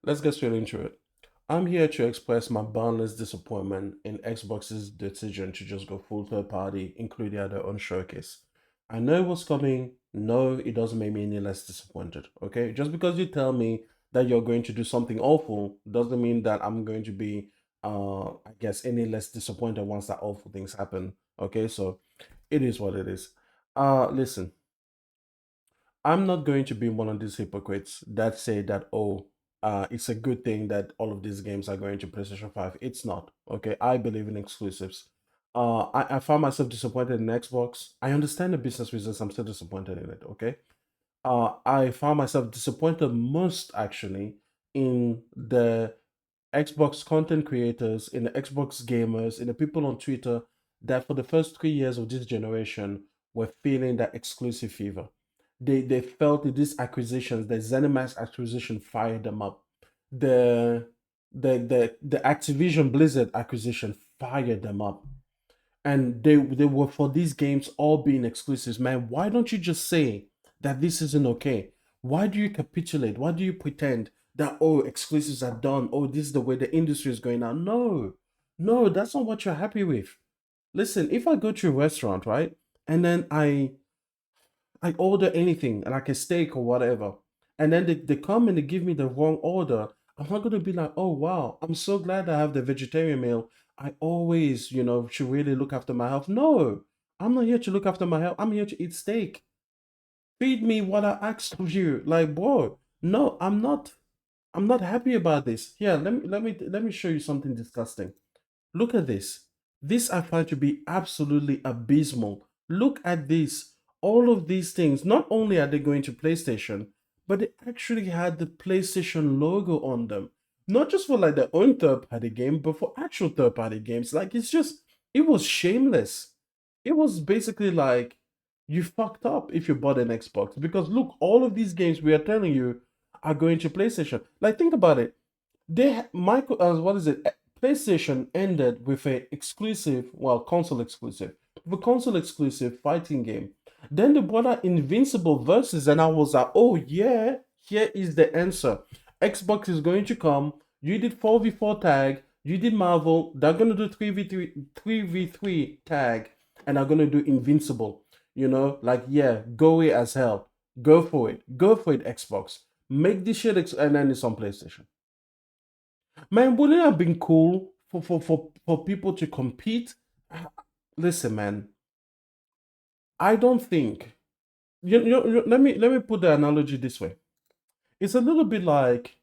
let's get straight into it. I'm here to express my boundless disappointment in Xbox's decision to just go full third party, including their own showcase. I know what's coming. No, it doesn't make me any less disappointed. Okay, just because you tell me that you're going to do something awful doesn't mean that I'm going to be, I guess, any less disappointed once that awful things happen. Okay, so it is what it is. Listen, I'm not going to be one of these hypocrites that say that, oh, it's a good thing that all of these games are going to PlayStation 5. It's not. Okay. I believe in exclusives. I found myself disappointed in Xbox. I understand the business reasons. I'm still disappointed in it. Okay. I found myself disappointed most actually in the Xbox content creators, in the Xbox gamers, in the people on Twitter that for the first 3 years of this generation were feeling that exclusive fever. They felt that these acquisitions, the ZeniMax acquisition fired them up. The the Activision Blizzard acquisition fired them up. And they were for these games all being exclusives. Man, why don't you just say that this isn't okay? Why do you capitulate? Why do you pretend that, oh, exclusives are done? Oh, this is the way the industry is going now. No, no, that's not what you're happy with. Listen, if I go to a restaurant, right, and then I order anything, like a steak or whatever, and then they come and they give me the wrong order, I'm not gonna be like, oh wow, I'm so glad I have the vegetarian meal. I always, should really look after my health. No, I'm not here to look after my health. I'm here to eat steak. Feed me what I asked of you. Like, bro, no, I'm not. I'm not happy about this. Here, let me show you something disgusting. Look at this. This I find to be absolutely abysmal. Look at this. All of these things, not only are they going to PlayStation, but they actually had the PlayStation logo on them. Not just for like their own third party game, but for actual third party games. Like it was shameless. It was basically like you fucked up if you bought an Xbox. Because look, all of these games we are telling you are going to PlayStation. Like, think about it. Michael, what is it? PlayStation ended with a exclusive, well, console exclusive, the console exclusive fighting game. Then they brought out Invincible Versus, and I was like, oh yeah, here is the answer. Xbox is going to come. You did 4v4 tag. You did Marvel. They're gonna do 3v3 tag, and are gonna do Invincible. Like, yeah, go away as hell. Go for it. Go for it, Xbox. Make this shit, and then it's on PlayStation. Man, wouldn't it have been cool for people to compete? Listen, man, I don't think let me put the analogy this way. It's a little bit like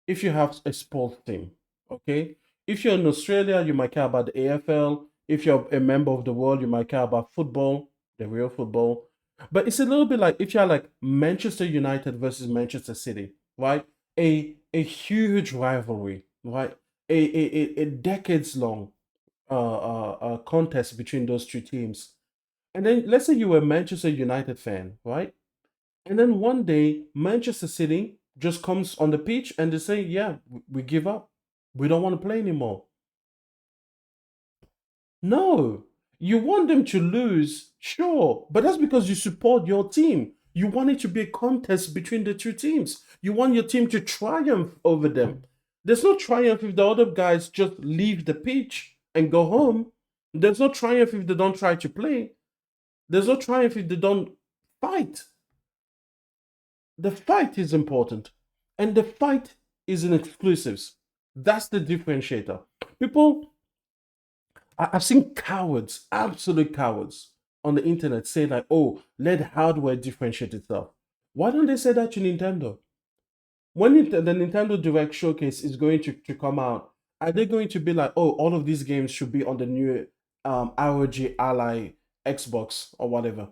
if you have a sports team, okay? If you're in Australia, you might care about the AFL. If you're a member of the world, you might care about football, the real football. But it's a little bit like if you're like Manchester United versus Manchester City, right? A huge rivalry, right? A decades long contest between those two teams. And then let's say you were a Manchester United fan, right? And then one day Manchester City just comes on the pitch and they say, "Yeah, we give up. We don't want to play anymore." No, you want them to lose, sure, but that's because you support your team. You want it to be a contest between the two teams. You want your team to triumph over them. There's no triumph if the other guys just leave the pitch and go home. There's no triumph if they don't try to play. There's no triumph if they don't fight. The fight is important, and the fight is in exclusives. That's the differentiator. People, I've seen cowards, absolute cowards, on the internet say like, "Oh, let hardware differentiate itself." Why don't they say that to Nintendo? When the Nintendo Direct Showcase is going to come out, are they going to be like, "Oh, all of these games should be on the new ROG Ally Xbox or whatever"?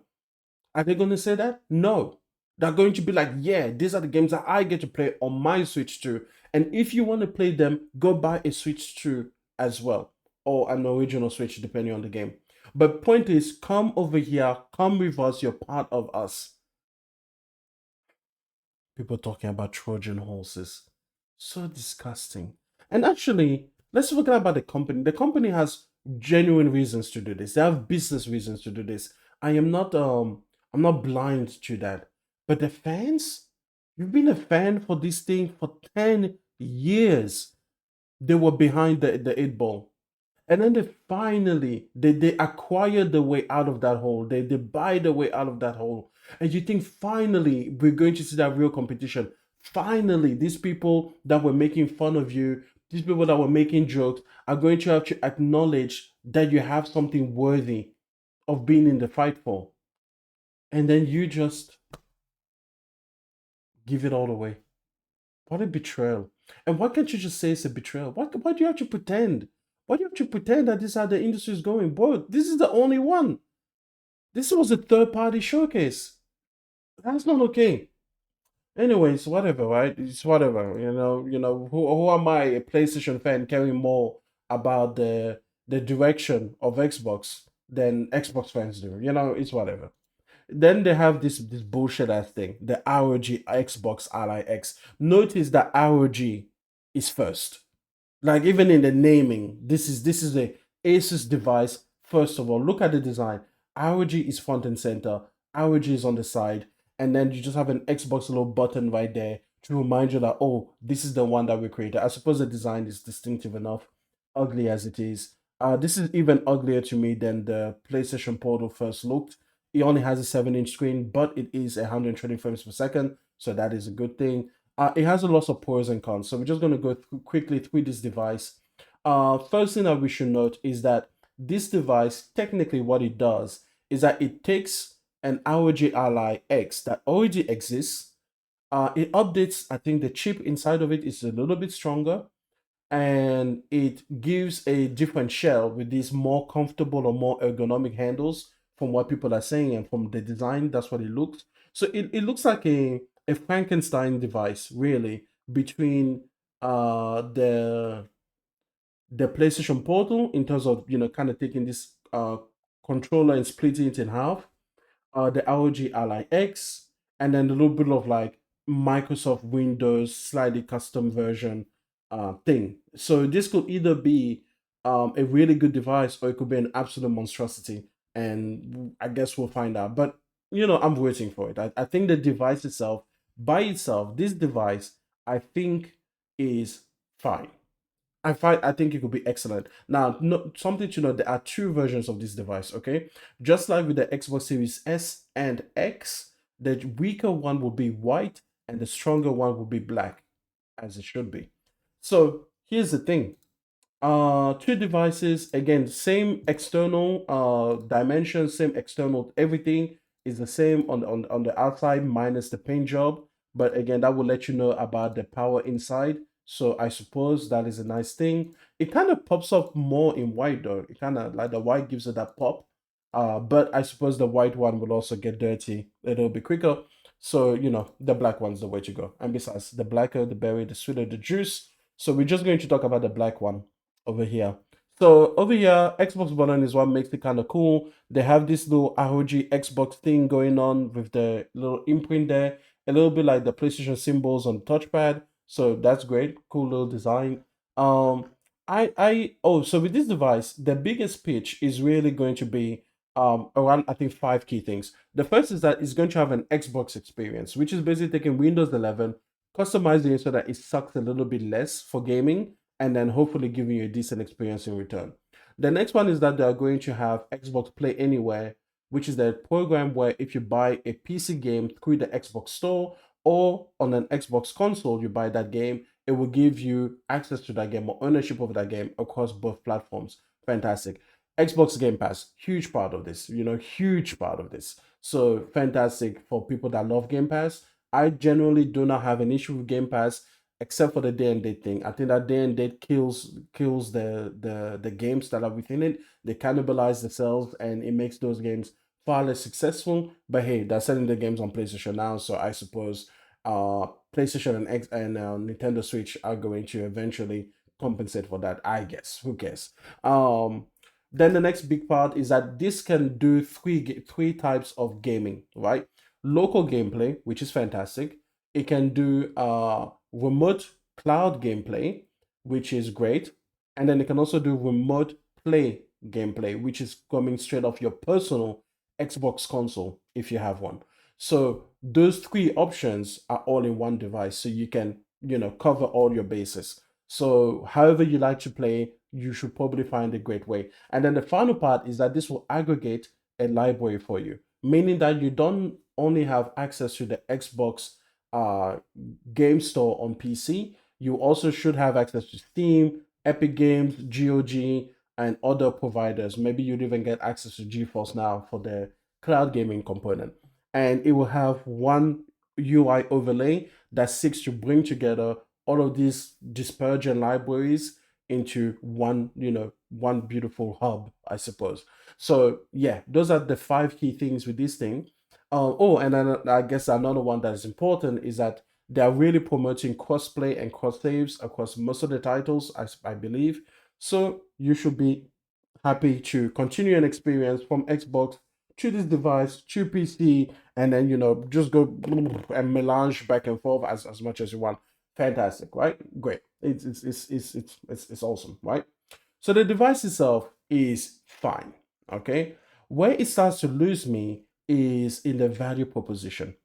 Are they going to say that? No. They're going to be like, yeah, these are the games that I get to play on my Switch 2. And if you want to play them, go buy a Switch 2 as well, or an original Switch, depending on the game. But point is, come over here, come with us, you're part of us. People talking about Trojan horses. So disgusting. And actually, let's forget about the company. The company has genuine reasons to do this. They have business reasons to do this. I am not I'm not blind to that. But the fans, you've been a fan for this thing for 10 Years. They were behind the eight ball. And then they finally they acquire the way out of that hole. They buy the way out of that hole. And you think finally we're going to see that real competition. Finally, these people that were making fun of you, these people that were making jokes are going to have to acknowledge that you have something worthy of being in the fight for. And then you just give it all away. What a betrayal. And why can't you just say it's a betrayal? Why do you have to pretend? Why do you have to pretend that this is how the industry is going? Boy, this is the only one. This was a third party showcase. That's not okay. Anyways, whatever, right? It's whatever. Who am I, a PlayStation fan, caring more about the direction of Xbox than Xbox fans do? It's whatever. Then they have this bullshit ass thing, the ROG Xbox Ally X. Notice that ROG is first. Like even in the naming, this is a Asus device. First of all, look at the design. ROG is front and center. ROG is on the side, and then you just have an Xbox little button right there to remind you that, oh, this is the one that we created. I suppose the design is distinctive enough, ugly as it is. This is even uglier to me than the PlayStation Portal first looked. It only has a 7-inch screen, but it is 120 frames per second, so that is a good thing. It has a lot of pros and cons, so we're just going to go quickly through this device. First thing that we should note is that this device, technically what it does is that it takes an ROG Ally X that already exists. It updates, I think the chip inside of it is a little bit stronger, and it gives a different shell with these more comfortable or more ergonomic handles from what people are saying, and from the design, that's what it looks. So it looks like a Frankenstein device, really, between the PlayStation Portal, in terms of kind of taking this controller and splitting it in half, the ROG Ally X, and then a little bit of like Microsoft Windows slightly custom version thing. So this could either be a really good device, or it could be an absolute monstrosity. And I guess we'll find out. But I'm waiting for it. I think the device itself, by itself, this device, I think is fine. I think it could be excellent. Now, no, something to know, there are two versions of this device, okay? Just like with the Xbox Series S and X, the weaker one will be white and the stronger one will be black, as it should be. So here's the thing. Two devices, again, same external dimensions, same external everything is the same on the outside, minus the paint job. But again, that will let you know about the power inside. So I suppose that is a nice thing. It kind of pops up more in white though. It kind of like the white gives it that pop. But I suppose the white one will also get dirty a little bit quicker. So the black one's the way to go. And besides, the blacker the berry, the sweeter the juice. So we're just going to talk about the black one over here. So over here, Xbox button is what makes it kind of cool. They have this little ROG Xbox thing going on with the little imprint there, a little bit like the PlayStation symbols on the touchpad. So that's great, cool little design. Um, so with this device, the biggest pitch is really going to be around, I think, five key things. The first is that it's going to have an Xbox experience, which is basically taking Windows 11, customizing it so that it sucks a little bit less for gaming, and then hopefully giving you a decent experience in return. The next one is that they are going to have Xbox Play Anywhere, which is the program where if you buy a PC game through the Xbox Store or on an Xbox console, you buy that game, it will give you access to that game or ownership of that game across both platforms. Fantastic. Xbox Game Pass, huge part of this, huge part of this. So fantastic for people that love Game Pass. I generally do not have an issue with Game Pass, except for the day and date thing. I think that day and date kills the games that are within it. They cannibalize themselves, and it makes those games far less successful. But hey, they're selling the games on PlayStation now, so I suppose PlayStation and Nintendo Switch are going to eventually compensate for that. I guess. Who cares? Then the next big part is that this can do three types of gaming, right? Local gameplay, which is fantastic. It can do remote cloud gameplay, which is great. And then it can also do remote play gameplay, which is coming straight off your personal Xbox console if you have one. So those three options are all in one device. So you can, cover all your bases. So however you like to play, you should probably find a great way. And then the final part is that this will aggregate a library for you, meaning that you don't only have access to the Xbox uh, game store on PC, you also should have access to Steam, Epic Games, GOG, and other providers. Maybe you'd even get access to GeForce Now for the cloud gaming component. And it will have one UI overlay that seeks to bring together all of these disparate libraries into one beautiful hub, I suppose. So yeah, those are the five key things with this thing. Oh, and then I guess another one that is important is that they are really promoting crossplay and cross saves across most of the titles, I believe. So you should be happy to continue an experience from Xbox to this device to PC, and then just go and melange back and forth as much as you want. Fantastic, right? Great. It's awesome, right? So the device itself is fine. Okay. Where it starts to lose me is in the value proposition.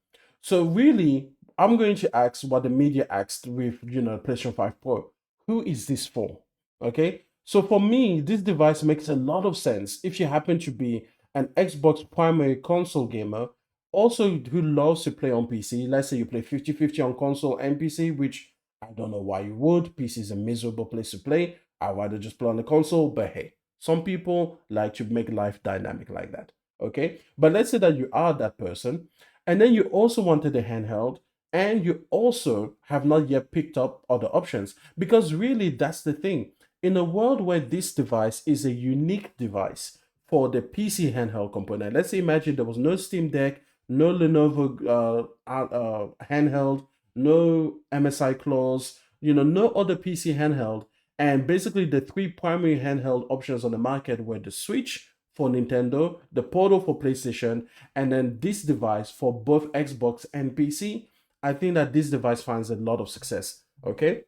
So really, I'm going to ask what the media asked with PlayStation 5 Pro. Who is this for? Okay. So for me, this device makes a lot of sense if you happen to be an Xbox primary console gamer, also who loves to play on PC. Let's say you play 50-50 on console and PC, which I don't know why you would. PC is a miserable place to play. I'd rather just play on the console, but hey, some people like to make life dynamic like that. Okay. But let's say that you are that person, and then you also wanted a handheld, and you also have not yet picked up other options. Because really, that's the thing. In a world where this device is a unique device for the PC handheld component, let's say imagine there was no Steam Deck, no Lenovo handheld, no MSI clause, no other PC handheld, and basically the three primary handheld options on the market were the Switch for Nintendo, the Portal for PlayStation, and then this device for both Xbox and PC. I think that this device finds a lot of success. Okay.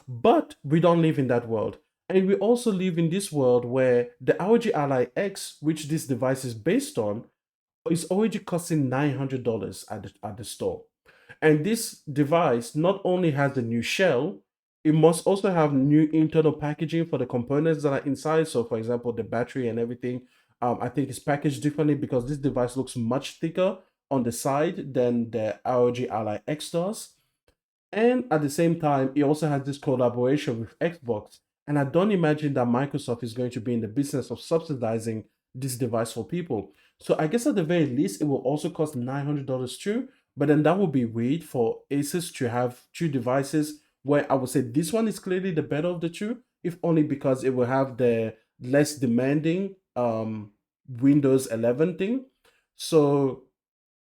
But we don't live in that world. And we also live in this world where the ROG Ally X, which this device is based on, is already costing $900 at the store. And this device not only has the new shell, it must also have new internal packaging for the components that are inside. So, for example, the battery and everything, I think is packaged differently because this device looks much thicker on the side than the ROG Ally X does. And at the same time, it also has this collaboration with Xbox. And I don't imagine that Microsoft is going to be in the business of subsidizing this device for people. So I guess at the very least, it will also cost $900 too. But then that would be weird for Asus to have two devices where I would say this one is clearly the better of the two, if only because it will have the less demanding Windows 11 thing. So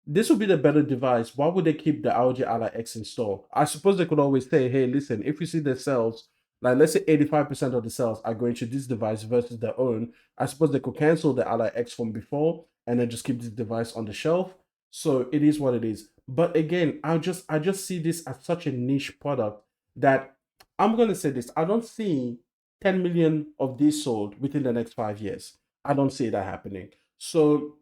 this would be the better device. Why would they keep the ROG Ally X in store? I suppose they could always say, hey, listen, if you see the sales, like let's say 85% of the sales are going to this device versus their own, I suppose they could cancel the Ally X from before and then just keep this device on the shelf. So it is what it is. But again, I just see this as such a niche product that I'm gonna say this. I don't see 10 million of these sold within the next 5 years. I don't see that happening. So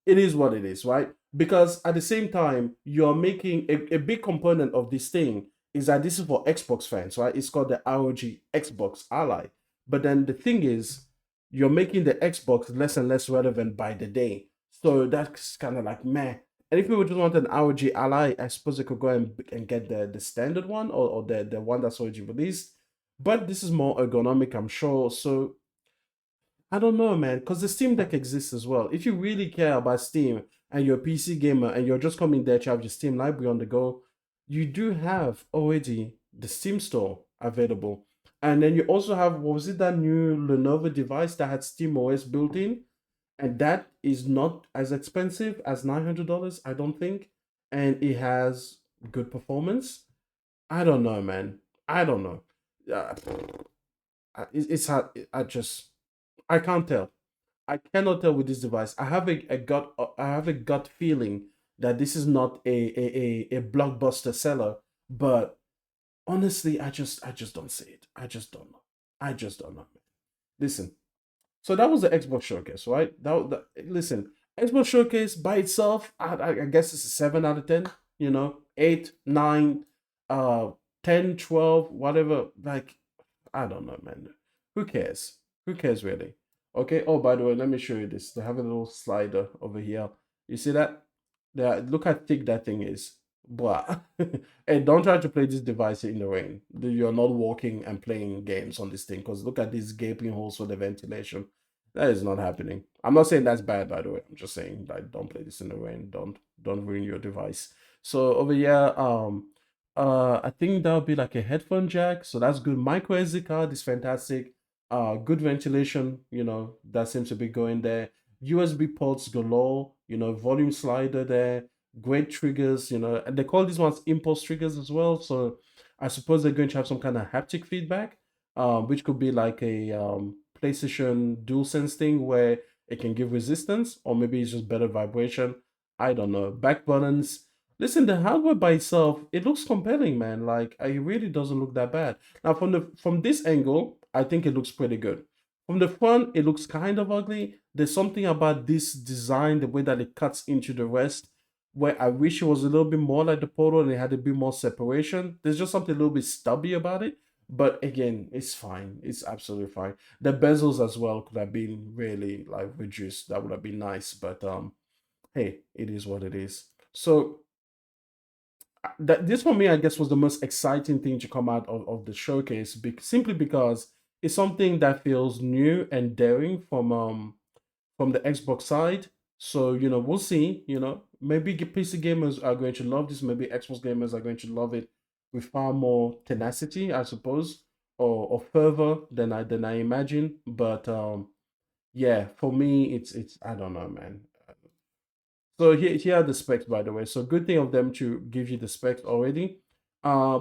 it is what it is, right? Because at the same time, you're making a big component of this thing is that this is for Xbox fans, right? It's called the ROG Xbox Ally. But then the thing is, you're making the Xbox less and less relevant by the day. So that's kind of like meh. And if people just want an ROG Ally, I suppose they could go and get the standard one or the one that's already released. But this is more ergonomic, I'm sure. So I don't know, man, because the Steam Deck exists as well. If you really care about Steam and you're a PC gamer and you're just coming there to have your Steam library on the go, you do have already the Steam store available. And then you also have, what was it, that new Lenovo device that had Steam OS built in? And that is not as expensive as $900, I don't think. And it has good performance. I don't know, man. I don't know. Uh, it's hard. I can't tell. I cannot tell with this device. I have a gut feeling that this is not a blockbuster seller, but honestly, I just don't see it. I just don't know. I just don't know. Listen, so that was the Xbox showcase, right? Listen, Xbox showcase by itself, I guess it's a 7 out of 10. 8, 9. 10, 12, whatever. Like, I don't know, man. Who cares? Who cares really? Okay. Oh, by the way, let me show you this. They have a little slider over here. You see that? Look how thick that thing is. Blah. And don't try to play this device in the rain. You're not walking and playing games on this thing because look at these gaping holes for the ventilation. That is not happening. I'm not saying that's bad, by the way. I'm just saying like don't play this in the rain. Don't ruin your device. So over here, I think that'll be like a headphone jack. So that's good. Micro SD card is fantastic. Good ventilation, that seems to be going there. USB ports galore, volume slider there, great triggers, and they call these ones impulse triggers as well. So I suppose they're going to have some kind of haptic feedback, which could be like a PlayStation DualSense thing where it can give resistance, or maybe it's just better vibration. I don't know. Back buttons. Listen, the hardware by itself, it looks compelling, man. Like it really doesn't look that bad. Now, from this angle, I think it looks pretty good. From the front, it looks kind of ugly. There's something about this design, the way that it cuts into the rest, where I wish it was a little bit more like the Polo and it had a bit more separation. There's just something a little bit stubby about it. But again, it's fine. It's absolutely fine. The bezels as well could have been really like reduced. That would have been nice. But hey, it is what it is. So that this for me, I guess, was the most exciting thing to come out of the showcase, simply because it's something that feels new and daring from the Xbox side. So we'll see. Maybe PC gamers are going to love this. Maybe Xbox gamers are going to love it with far more tenacity, I suppose, or fervor than I imagine. But yeah, for me, it's I don't know, man. So here are the specs, by the way. So good thing of them to give you the specs already.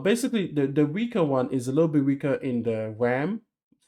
Basically, the weaker one is a little bit weaker in the RAM.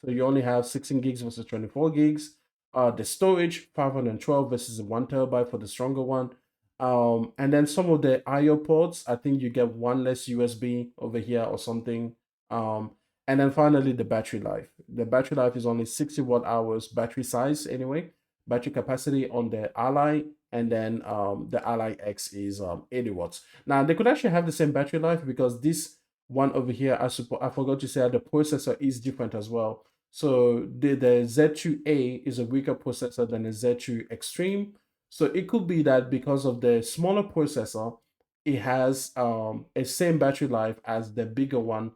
So you only have 16 gigs versus 24 gigs. The storage 512 versus 1 TB for the stronger one. And then some of the I/O ports, I think you get one less USB over here or something. And then finally the battery life. The battery life is only 60 watt hours battery size anyway. Battery capacity on the Ally, and then the Ally X is 80 watts. Now they could actually have the same battery life because this one over here, I forgot to say that the processor is different as well. So the Z2A is a weaker processor than the Z2 Extreme. So it could be that because of the smaller processor, it has a same battery life as the bigger one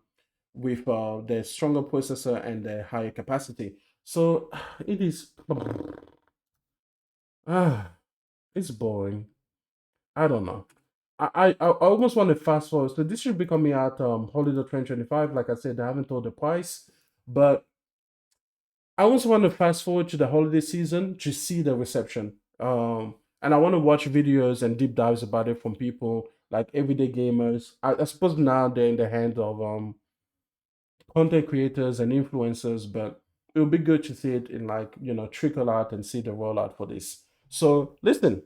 with the stronger processor and the higher capacity. So it is ah, it's boring. I don't know. I almost want to fast forward. So this should be coming out holiday 2025. Like I said, I haven't told the price, but I also want to fast forward to the holiday season to see the reception. And I want to watch videos and deep dives about it from people like everyday gamers. I suppose now they're in the hands of content creators and influencers, but it would be good to see it in like trickle out and see the rollout for this. So listen,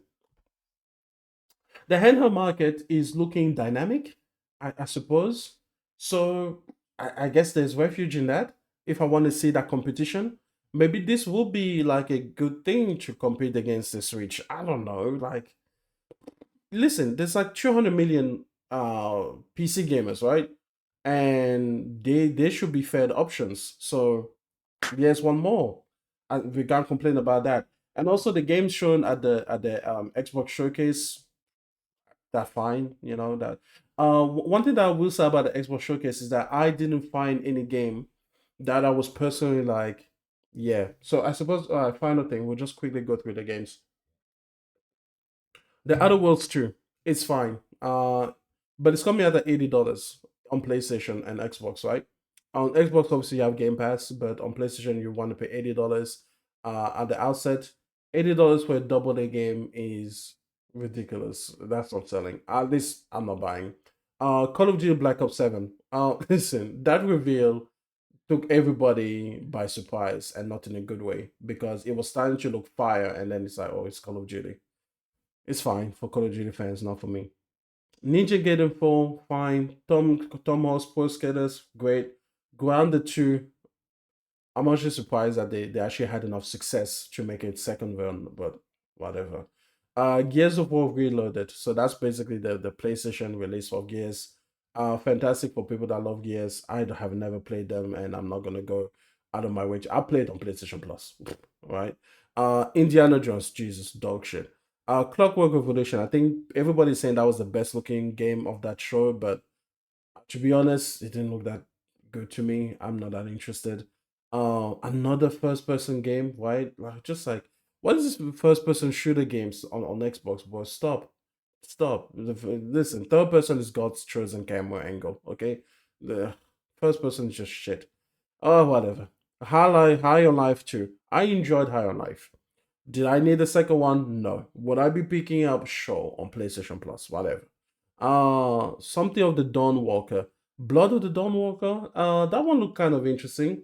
the handheld market is looking dynamic, I suppose. So I guess there's refuge in that. If I want to see that competition, maybe this will be like a good thing to compete against the Switch. I don't know. Like, listen, there's like 200 million PC gamers, right? And they should be fed options. So there's one more. And we can't complain about that. And also the games shown at the Xbox showcase, that fine, that. One thing that I will say about the Xbox Showcase is that I didn't find any game that I was personally like, yeah. So I suppose final thing, we'll just quickly go through the games. The Other Worlds 2, it's fine. But it's coming out at $80 on PlayStation and Xbox, right? On Xbox, obviously you have Game Pass, but on PlayStation you want to pay $80 at the outset. $80 for a double A game is ridiculous. That's not selling. At least I'm not buying. Call of Duty Black Ops 7. Listen, that reveal took everybody by surprise and not in a good way because it was starting to look fire and then it's like, oh, it's Call of Duty. It's fine for Call of Duty fans, not for me. Ninja Gaiden 4, fine. Tom Hawk's Pro Skaters, great. Grounded 2, I'm actually surprised that they actually had enough success to make it second run, but whatever. Gears of War Reloaded. So that's basically the PlayStation release of Gears. Fantastic for people that love Gears. Have never played them, and I'm not gonna go out of my way. I played on PlayStation Plus, right? Indiana Jones, Jesus, dog shit. Clockwork Revolution. I think everybody's saying that was the best looking game of that show, but to be honest, it didn't look that good to me. I'm not that interested. Another first person game, right? Like just like what is this first person shooter games on Xbox, boy? Stop. Stop. Listen, third person is God's chosen camera angle, okay? The first person is just shit. Oh, whatever. High on Life 2. I enjoyed High on Life. Did I need a second one? No. Would I be picking up? Sure, on PlayStation Plus, whatever. Something of the Dawn Walker. Blood of the Dawn Walker. That one looked kind of interesting.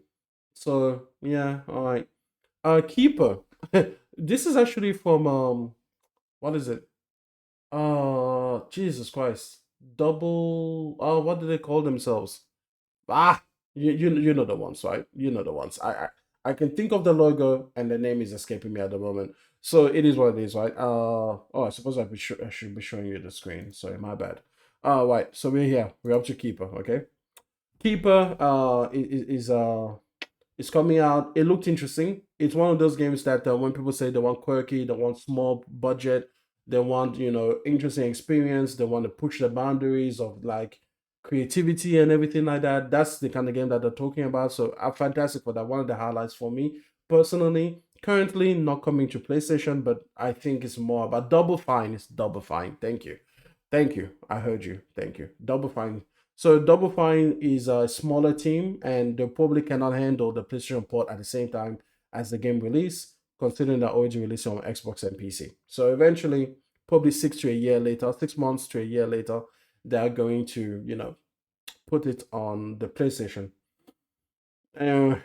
So yeah, all right. Keeper. This is actually from what is it? Jesus Christ. Double. What do they call themselves? Ah, you know the ones, right? You know the ones. I can think of the logo and the name is escaping me at the moment. So it is what it is, right? Oh, I suppose I should be showing you the screen. Sorry, my bad. Right. So we're here. We're up to Keeper. Okay. Keeper is coming out. It looked interesting. It's one of those games that when people say they want quirky, they want small budget, they want interesting experience, they want to push the boundaries of like creativity and everything like that. That's the kind of game that they're talking about. So fantastic for that. One of the highlights for me personally. Currently not coming to PlayStation, but I think it's more about Double Fine. It's Double Fine. Thank you. Thank you. I heard you. Thank you. Double Fine. So Double Fine is a smaller team, and they probably cannot handle the PlayStation port at the same time as the game release, considering that origin release on Xbox and PC. So eventually, probably 6 to a year later, 6 months to a year later, they are going to, put it on the PlayStation. Uh,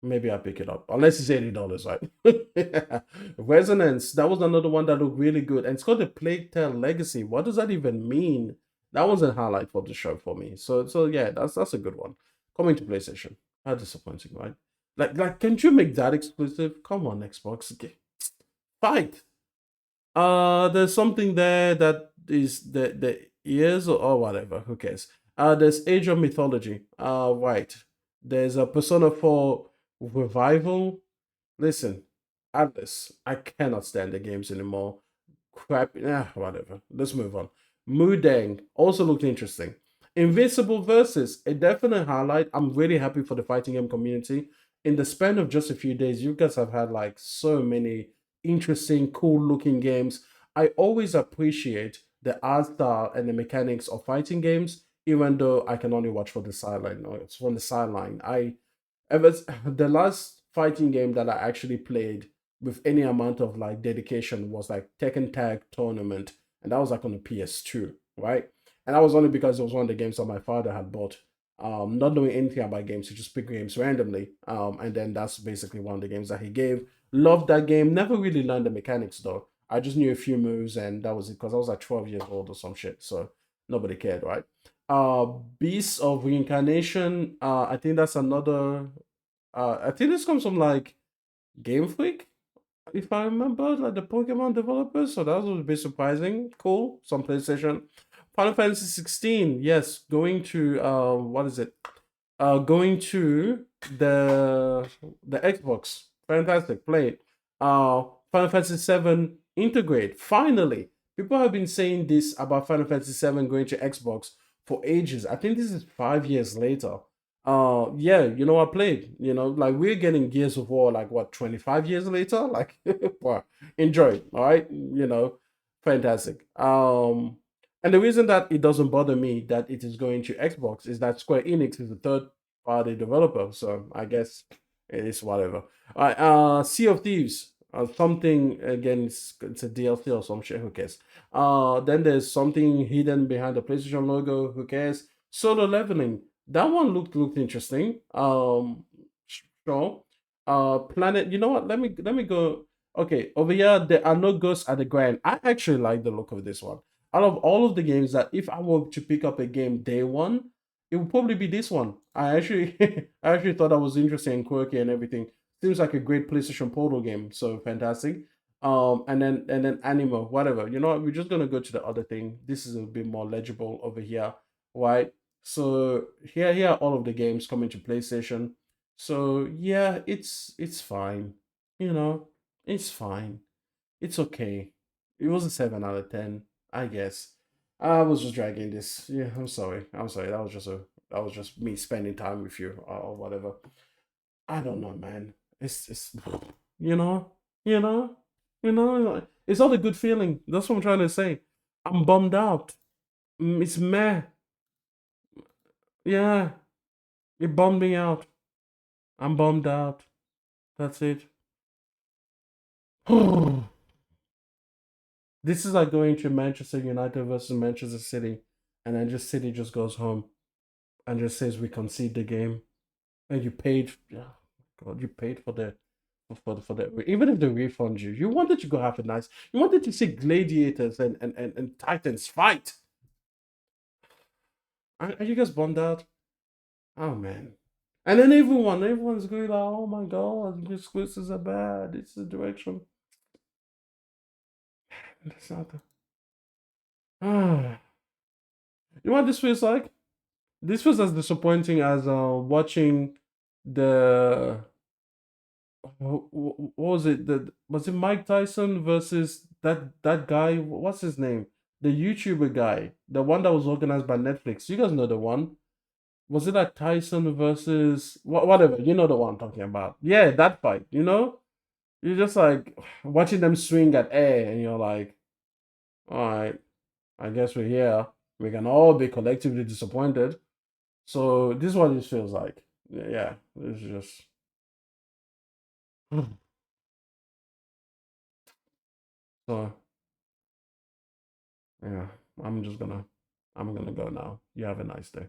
Maybe I'll pick it up. Unless it's $80, right? Resonance. That was another one that looked really good. And it's called the Plague Tale Legacy. What does that even mean? That was a highlight for the show for me. So yeah, that's a good one. Coming to PlayStation. How disappointing, right? Like, can't you make that exclusive? Come on, Xbox. Fight. There's something there that is the ears or whatever. Who cares? There's Age of Mythology. Right. There's a Persona 4 revival. Listen, Atlas, I cannot stand the games anymore. Crap, whatever. Let's move on. Mudang also looked interesting. Invincible versus a definite highlight. I'm really happy for the fighting game community. In the span of just a few days, you guys have had like so many interesting, cool looking games. I always appreciate the art style and the mechanics of fighting games, even though I can only watch for the sideline. Or it's from the sideline. Ever the last fighting game that I actually played with any amount of like dedication was like Tekken Tag Tournament, and that was like on the PS2, right? And that was only because it was one of the games that my father had bought. Not knowing anything about games, he just picked games randomly. And then that's basically one of the games that he gave. Loved that game. Never really learned the mechanics though. I just knew a few moves, and that was it because I was like 12 years old or some shit. So nobody cared, right? Uh, Beasts of Reincarnation. I think that's another. I think this comes from like Game Freak, if I remember, like the Pokemon developers. So that was a bit surprising. Cool. Some PlayStation. Final Fantasy 16. Yes, going to what is it? Going to the Xbox. Fantastic. Play it. Final Fantasy 7 Integrate. Finally. People have been saying this about Final Fantasy 7 going to Xbox for ages. I think this is 5 years later. Yeah, I played, like we're getting Gears of War like what 25 years later? Like wow, enjoy it, all right? Fantastic. And the reason that it doesn't bother me that it is going to Xbox is that Square Enix is a third party developer, so I guess it is whatever. All right, Sea of Thieves. Something again, it's a DLC or some shit, who cares? Then there's something hidden behind the PlayStation logo, who cares? Solo Leveling, that one looked interesting. Sure. Planet. You know what? Let me go. Okay, over here there are no ghosts at the grind. I actually like the look of this one. Out of all of the games that if I were to pick up a game day one, it would probably be this one. I actually I actually thought that was interesting and quirky and everything. Seems like a great PlayStation Portal game. So fantastic. And then Anima, whatever. You know what? We're just gonna go to the other thing. This is a bit more legible over here. right? So here are all of the games coming to PlayStation. So yeah, it's fine. You know, it's fine. It's okay. It was a 7 out of 10, I guess. I was just dragging this. Yeah, I'm sorry. I'm sorry. That was just me spending time with you or whatever. I don't know, man. It's you know, you know, it's not a good feeling. That's what I'm trying to say. I'm bummed out. It's meh. Yeah, it bummed me out. I'm bummed out. That's it. This is like going to Manchester United versus Manchester City, and then just City just goes home and just says we concede the game. And you paid, yeah, God, you paid for the even if they refund you, you wanted to go have a nice, you wanted to see gladiators and titans fight. Are you guys bummed out? Oh man. And then everyone's going like, oh my god, these quizzes are bad. It's the direction. That's not the. Ah. You know what this feels like? This was as disappointing as watching the what was it? Was it Mike Tyson versus that guy? What's his name? The YouTuber guy, the one that was organized by Netflix. You guys know the one. Was it like Tyson versus whatever? You know the one I'm talking about. Yeah, that fight. You're just like watching them swing at air, and you're like, all right, I guess we're here. We can all be collectively disappointed. So this is what this feels like. Yeah, it's just. So yeah, I'm just gonna I'm gonna go now. You have a nice day.